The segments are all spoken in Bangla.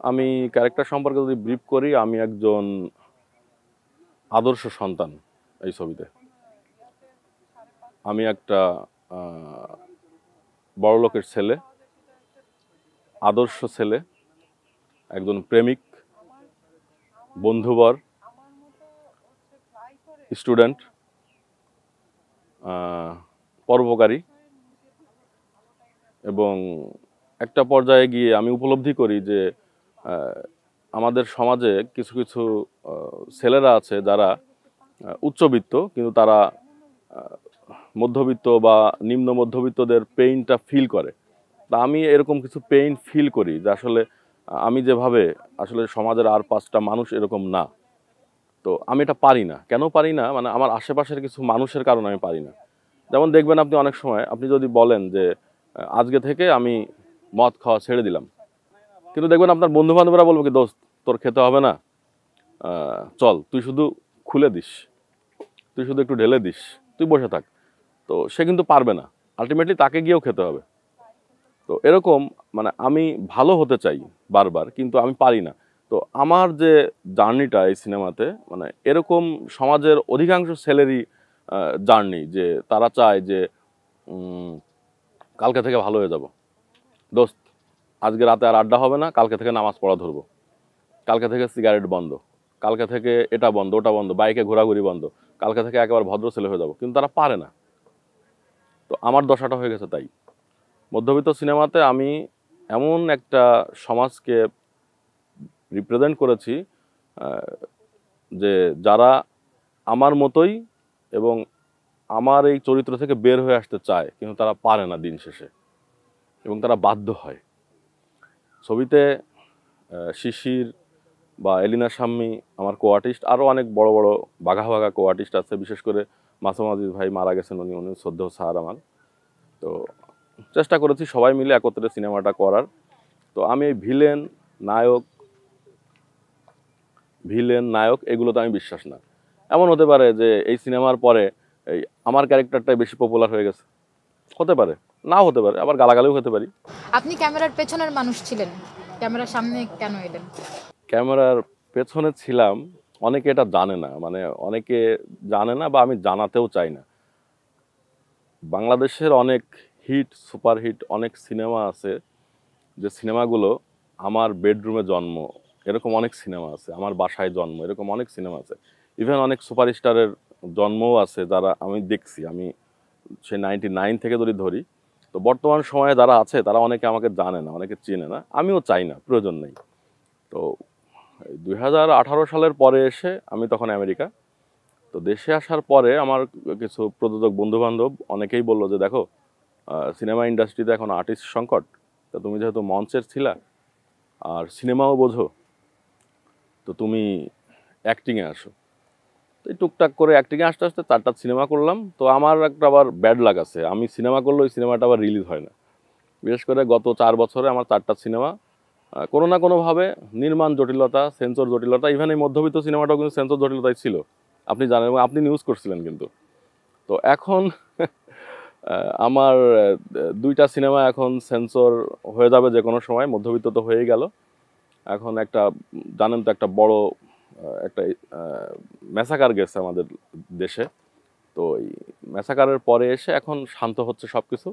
আমি ক্যারেক্টার সম্পর্কে যদি ব্রিফ করি, আমি একজন আদর্শ সন্তান এই ছবিতে। আমি একটা বড়লোকের ছেলে, আদর্শ ছেলে, একজন প্রেমিক, বন্ধুবর, স্টুডেন্ট, পরোপকারী, এবং একটা পর্যায়ে গিয়ে আমি উপলব্ধি করি যে আমাদের সমাজে কিছু কিছু ছেলেরা আছে যারা উচ্চবিত্ত, কিন্তু তারা মধ্যবিত্ত বা নিম্ন মধ্যবিত্তদের পেইনটা ফিল করে। তা আমি এরকম কিছু পেইন ফিল করি যে আসলে আমি যেভাবে, আসলে সমাজের আর 5টা মানুষ এরকম না। তো আমি এটা পারি না। কেন পারি না? মানে আমার আশেপাশের কিছু মানুষের কারণে আমি পারি না। যেমন দেখবেন আপনি অনেক সময় আপনি যদি বলেন যে আজকে থেকে আমি মদ খাওয়া ছেড়ে দিলাম, কিন্তু দেখবেন আপনার বন্ধু বান্ধবরা বলবো কি, দোস্ত তোর খেতে হবে না, চল তুই শুধু খুলে দিস, তুই শুধু একটু ঢেলে দিস, তুই বসে থাক। তো সে কিন্তু পারবে না, আলটিমেটলি তাকে গিয়েও খেতে হবে। তো এরকম, মানে আমি ভালো হতে চাই বারবার, কিন্তু আমি পারি না। তো আমার যে জার্নিটা এই সিনেমাতে, মানে এরকম সমাজের অধিকাংশ ছেলেরই জার্নি, যে তারা চায় যে কালকে থেকে ভালো হয়ে যাব, দোস্ত আজকে রাতে আর আড্ডা হবে না, কালকে থেকে নামাজ পড়া ধরবো, কালকে থেকে সিগারেট বন্ধ, কালকে থেকে এটা বন্ধ ওটা বন্ধ, বাইকে ঘোরাঘুরি বন্ধ, কালকে থেকে একেবারে ভদ্র ছেলে হয়ে যাব, কিন্তু তারা পারে না। তো আমার দশাটা হয়ে গেছে তাই। মধ্যবিত্ত সিনেমাতে আমি এমন একটা সমাজকে রিপ্রেজেন্ট করেছি যে যারা আমার মতোই, এবং আমার এই চরিত্র থেকে বের হয়ে আসতে চায়, কিন্তু তারা পারে না দিন শেষে, এবং তারা বাধ্য হয়। ছবিতে শিশির বা এলিনা শাম্মী আমার কো আর্টিস্ট, আরও অনেক বড় বড় বাঘা বাঘা কো আর্টিস্ট আছে। বিশেষ করে মাসুম আজিজ ভাই মারা গেছেন, উনি শ্রদ্ধেয় স্যার আমার। তো চেষ্টা করেছি সবাই মিলে একত্রে সিনেমাটা করার। তো আমি এই ভিলেন নায়ক এগুলোতে আমি বিশ্বাস না। এমন হতে পারে যে এই সিনেমার পরে এই আমার ক্যারেক্টারটাই বেশি পপুলার হয়ে গেছে, হতে পারে, নাও হতে পারে, আবার গালাগালিও হতে পারি। আপনি ক্যামেরার পেছনের মানুষ ছিলেন, ক্যামেরার সামনে কেন এলেন? ক্যামেরার পেছনে ছিলাম, অনেকে এটা জানে না, মানে অনেকে জানে না বা আমি জানাতেও চাই না। বাংলাদেশের অনেক সুপারহিট অনেক সিনেমা আছে, যে সিনেমাগুলো আমার বেডরুমে জন্ম, এরকম অনেক সিনেমা আছে, আমার বাসায় জন্ম, এরকম অনেক সিনেমা আছে। ইভেন অনেক সুপারস্টারের জন্মও আছে যারা আমি দেখছি। আমি সে 99 থেকে যদি ধরি, তো বর্তমান সময়ে যারা আছে তারা অনেকে আমাকে জানে না, অনেকে চেনে না, আমিও চাই না, প্রয়োজন নেই। তো 2018 সালের পরে এসে আমি তখন আমেরিকা। তো দেশে আসার পরে আমার কিছু প্রযোজক বন্ধু বান্ধব অনেকেই বললো যে দেখো, সিনেমা ইন্ডাস্ট্রিতে এখন আর্টিস্ট সংকট, তা তুমি যেহেতু মঞ্চের ছিলা আর সিনেমাও বোঝো, তো তুমি অ্যাক্টিংয়ে আসো। তো এই টুকটাক করে অ্যাক্টিংয়ে আসতে আসতে 4টা সিনেমা করলাম। তো আমার একটা আবার ব্যাড লাক আছে, আমি সিনেমা করলে ওই সিনেমাটা আবার রিলিজ হয় না। বিশেষ করে গত 4 বছরে আমার 4টা সিনেমা কোনো না কোনোভাবে নির্মাণ জটিলতা, সেন্সর জটিলতা, ইভেন এই মধ্যবিত্ত সিনেমাটাও কিন্তু সেন্সর জটিলতাই ছিল, আপনি জানেন এবং আপনি নিউজ করছিলেন কিন্তু। তো এখন আমার 2টা সিনেমা এখন সেন্সর হয়ে যাবে যে কোনো সময়, মধ্যবিত্ত তো হয়েই গেল। এখন একটা, জানেন তো, একটা বড় একটা ম্যাসাকার গেছে আমাদের দেশে। তো এই ম্যাসাকারের পরে এসে এখন শান্ত হচ্ছে সব কিছু।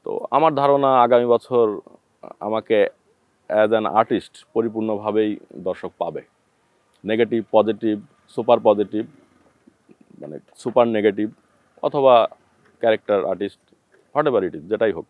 তো আমার ধারণা আগামী বছর আমাকে অ্যাজ অ্যান আর্টিস্ট পরিপূর্ণভাবেই দর্শক পাবে। নেগেটিভ, পজিটিভ, সুপার পজিটিভ, মানে সুপার নেগেটিভ, অথবা character artist, what ever it is, যেটাই হোক।